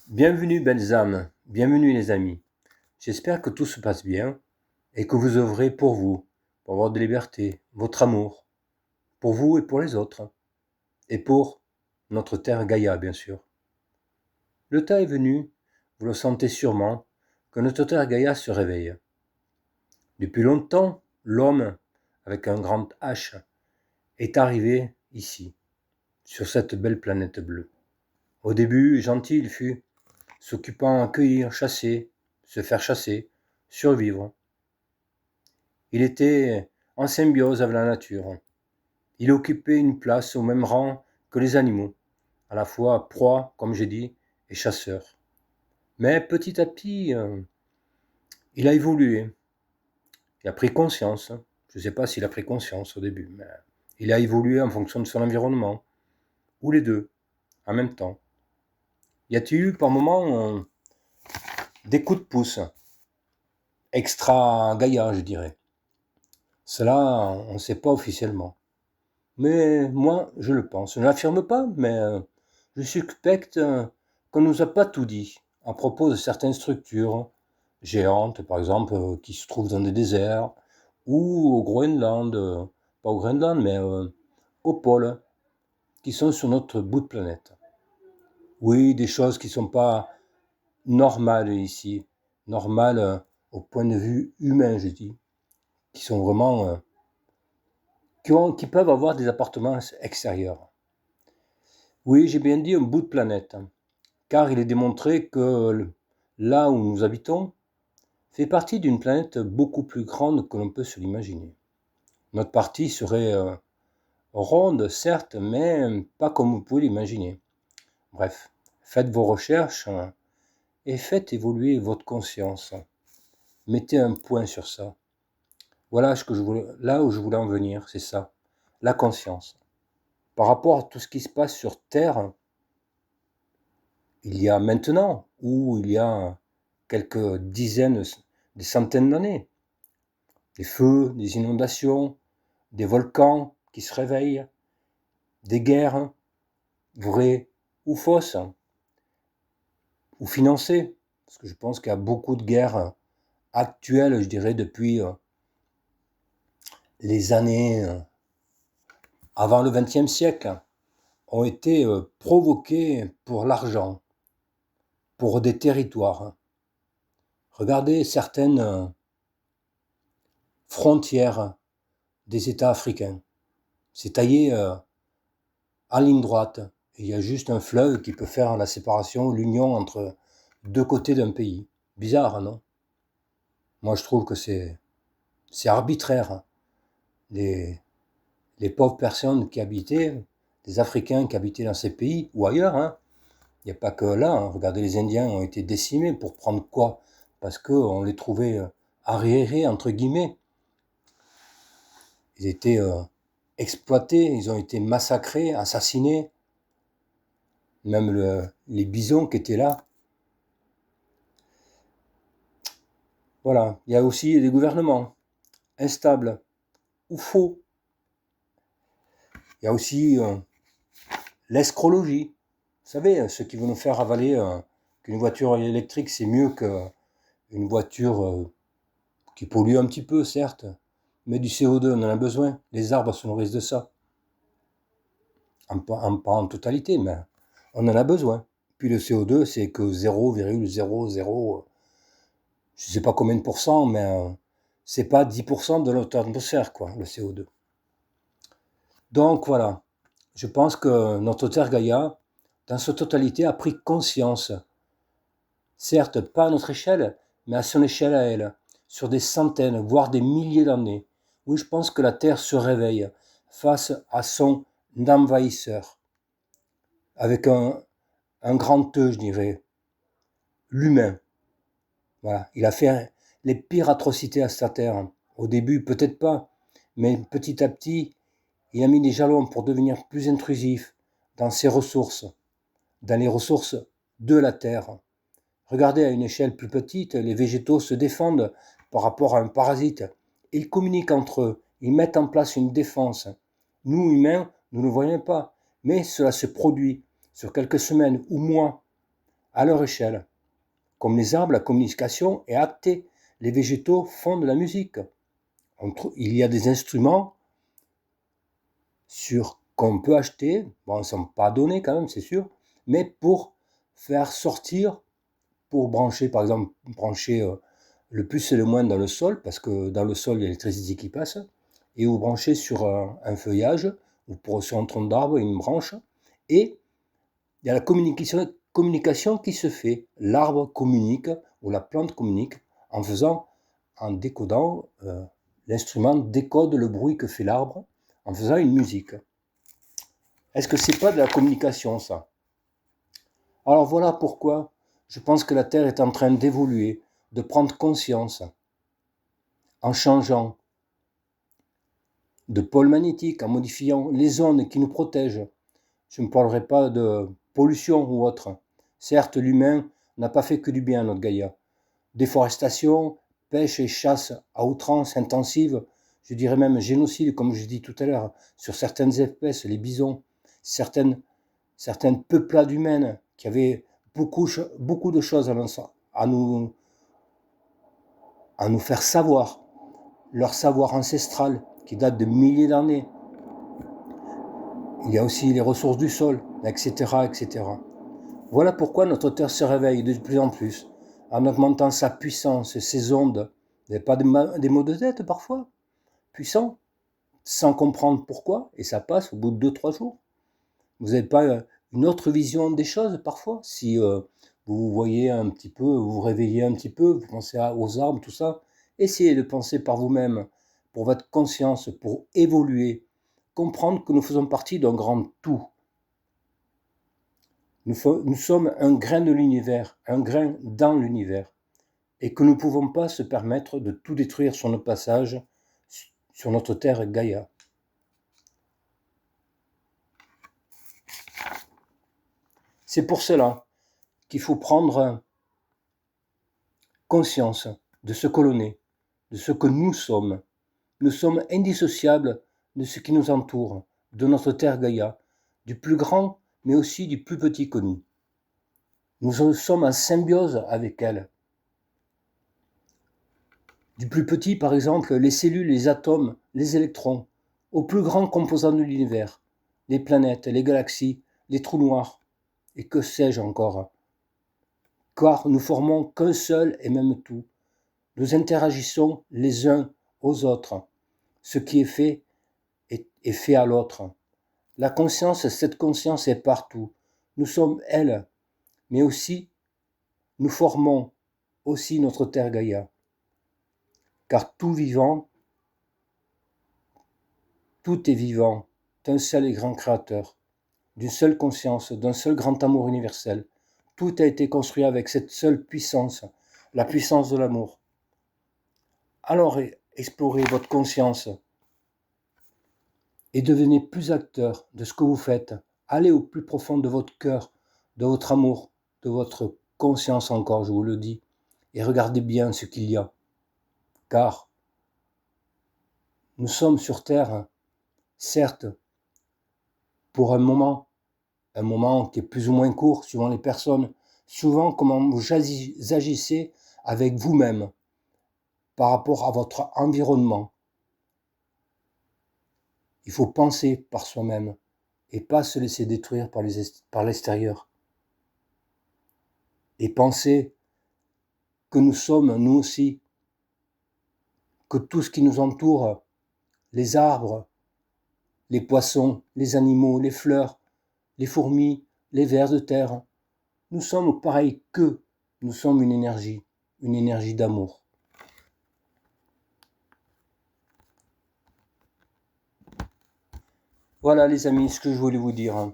Bienvenue belles âmes, bienvenue les amis. J'espère que tout se passe bien et que vous œuvrez pour vous, pour votre liberté, votre amour, pour vous et pour les autres, et pour notre terre Gaïa bien sûr. Le temps est venu, vous le sentez sûrement, que notre terre Gaïa se réveille. Depuis longtemps, l'homme, avec un grand H, est arrivé ici, sur cette belle planète bleue. Au début, gentil il fut, s'occupant à cueillir, chasser, se faire chasser, survivre. Il était en symbiose avec la nature. Il occupait une place au même rang que les animaux, à la fois proie, comme j'ai dit, et chasseur. Mais petit à petit, il a évolué. Il a pris conscience. Je ne sais pas s'il a pris conscience au début, mais il a évolué en fonction de son environnement, ou les deux, en même temps. Y a-t-il eu par moments des coups de pouce extra Gaïa, je dirais. Cela, on ne sait pas officiellement. Mais moi, je le pense. Je ne l'affirme pas, mais je suspecte qu'on ne nous a pas tout dit à propos de certaines structures géantes, par exemple, qui se trouvent dans des déserts, ou au Groenland, pas au Groenland, mais au pôle, qui sont sur notre bout de planète. Oui, des choses qui ne sont pas normales ici, normales au point de vue humain, je dis, qui sont vraiment qui peuvent avoir des appartements extérieurs. Oui, j'ai bien dit un bout de planète, car il est démontré que là où nous habitons fait partie d'une planète beaucoup plus grande que l'on peut se l'imaginer. Notre partie serait ronde, certes, mais pas comme vous pouvez l'imaginer. Bref, faites vos recherches et faites évoluer votre conscience. Mettez un point sur ça. Voilà là où je voulais en venir, c'est ça, la conscience. Par rapport à tout ce qui se passe sur Terre, il y a maintenant, ou il y a quelques dizaines, des centaines d'années, des feux, des inondations, des volcans qui se réveillent, des guerres, vraies ou fausses, ou financées, parce que je pense qu'il y a beaucoup de guerres actuelles, je dirais, depuis les années avant le XXe siècle, ont été provoquées pour l'argent, pour des territoires. Regardez certaines frontières des États africains. C'est taillé en ligne droite. Et il y a juste un fleuve qui peut faire la séparation, l'union entre deux côtés d'un pays. Bizarre, non? Moi, je trouve que c'est arbitraire. Les, les pauvres personnes qui habitaient, les Africains qui habitaient dans ces pays, ou ailleurs, hein, il n'y a pas que là. Hein. Regardez, les Indiens ont été décimés pour prendre quoi? Parce qu'on les trouvait arriérés, entre guillemets. Ils étaient exploités, ils ont été massacrés, assassinés. Même les bisons qui étaient là. Voilà. Il y a aussi des gouvernements instables ou faux. Il y a aussi l'escrologie. Vous savez, ceux qui vont nous faire avaler qu'une voiture électrique, c'est mieux qu'une voiture qui pollue un petit peu, certes, mais du CO2, on en a besoin. Les arbres se nourrissent de ça. Pas en totalité, mais on en a besoin. Puis le CO2, c'est que 0,00, je ne sais pas combien de pourcents, mais c'est pas 10% de notre atmosphère, quoi, le CO2. Donc voilà, je pense que notre Terre Gaïa, dans sa totalité, a pris conscience, certes pas à notre échelle, mais à son échelle à elle, sur des centaines, voire des milliers d'années. Oui, je pense que la Terre se réveille face à son envahisseur, avec un grand E, je dirais, l'humain. Voilà, il a fait les pires atrocités à cette terre. Au début, peut-être pas, mais petit à petit, il a mis des jalons pour devenir plus intrusif dans ses ressources, dans les ressources de la terre. Regardez à une échelle plus petite, les végétaux se défendent par rapport à un parasite. Ils communiquent entre eux, ils mettent en place une défense. Nous, humains, nous ne le voyons pas, mais cela se produit sur quelques semaines ou mois à leur échelle. Comme les arbres, la communication est actée. Les végétaux font de la musique. Il y a des instruments qu'on peut acheter, bon, ils ne sont pas donnés quand même, c'est sûr, mais pour faire sortir, pour brancher, par exemple, le plus et le moins dans le sol, parce que dans le sol, il y a l'électricité qui passe, et vous branchez sur un feuillage, ou sur un tronc d'arbre, une branche, et il y a la communication qui se fait. L'arbre communique, ou la plante communique, en décodant, l'instrument décode le bruit que fait l'arbre, en faisant une musique. Est-ce que c'est pas de la communication, ça? Alors voilà pourquoi je pense que la Terre est en train d'évoluer, de prendre conscience, en changeant de pôle magnétique, en modifiant les zones qui nous protègent. Je ne parlerai pas de pollution ou autre. Certes, l'humain n'a pas fait que du bien à notre Gaïa. Déforestation, pêche et chasse à outrance intensive, je dirais même génocide, comme je dis tout à l'heure, sur certaines espèces, les bisons, certaines peuplades humaines qui avaient beaucoup de choses à nous faire savoir, leur savoir ancestral qui date de milliers d'années. Il y a aussi les ressources du sol, etc., etc. Voilà pourquoi notre Terre se réveille de plus en plus, en augmentant sa puissance, ses ondes. Vous n'avez pas des maux de tête parfois? Puissants, sans comprendre pourquoi, et ça passe au bout de 2-3 jours. Vous n'avez pas une autre vision des choses parfois? Si vous voyez un petit peu, vous vous réveillez un petit peu, vous pensez aux arbres, tout ça, essayez de penser par vous-même, pour votre conscience, pour évoluer, comprendre que nous faisons partie d'un grand tout. Nous sommes un grain de l'univers, un grain dans l'univers, et que nous ne pouvons pas se permettre de tout détruire sur notre passage, sur notre terre Gaïa. C'est pour cela qu'il faut prendre conscience de ce que l'on est, de ce que nous sommes. Nous sommes indissociables de ce qui nous entoure, de notre terre Gaïa, du plus grand mais aussi du plus petit que nous. Nous sommes en symbiose avec elle. Du plus petit, par exemple, les cellules, les atomes, les électrons, aux plus grands composants de l'univers, les planètes, les galaxies, les trous noirs, et que sais-je encore. Car nous formons qu'un seul et même tout. Nous interagissons les uns aux autres. Ce qui est fait est fait à l'autre. La conscience, cette conscience est partout. Nous sommes elle, mais aussi, nous formons aussi notre terre Gaïa. Car tout est vivant d'un seul et grand créateur, d'une seule conscience, d'un seul grand amour universel. Tout a été construit avec cette seule puissance, la puissance de l'amour. Alors explorez votre conscience et devenez plus acteur de ce que vous faites. Allez au plus profond de votre cœur, de votre amour, de votre conscience encore, je vous le dis, et regardez bien ce qu'il y a. Car nous sommes sur Terre, certes, pour un moment qui est plus ou moins court, suivant les personnes, souvent comment vous agissez avec vous-même par rapport à votre environnement. Il faut penser par soi-même et pas se laisser détruire par l'extérieur. Et penser que nous sommes, nous aussi, que tout ce qui nous entoure, les arbres, les poissons, les animaux, les fleurs, les fourmis, les vers de terre, nous sommes pareils qu'eux. Nous sommes une énergie d'amour. Voilà les amis, ce que je voulais vous dire.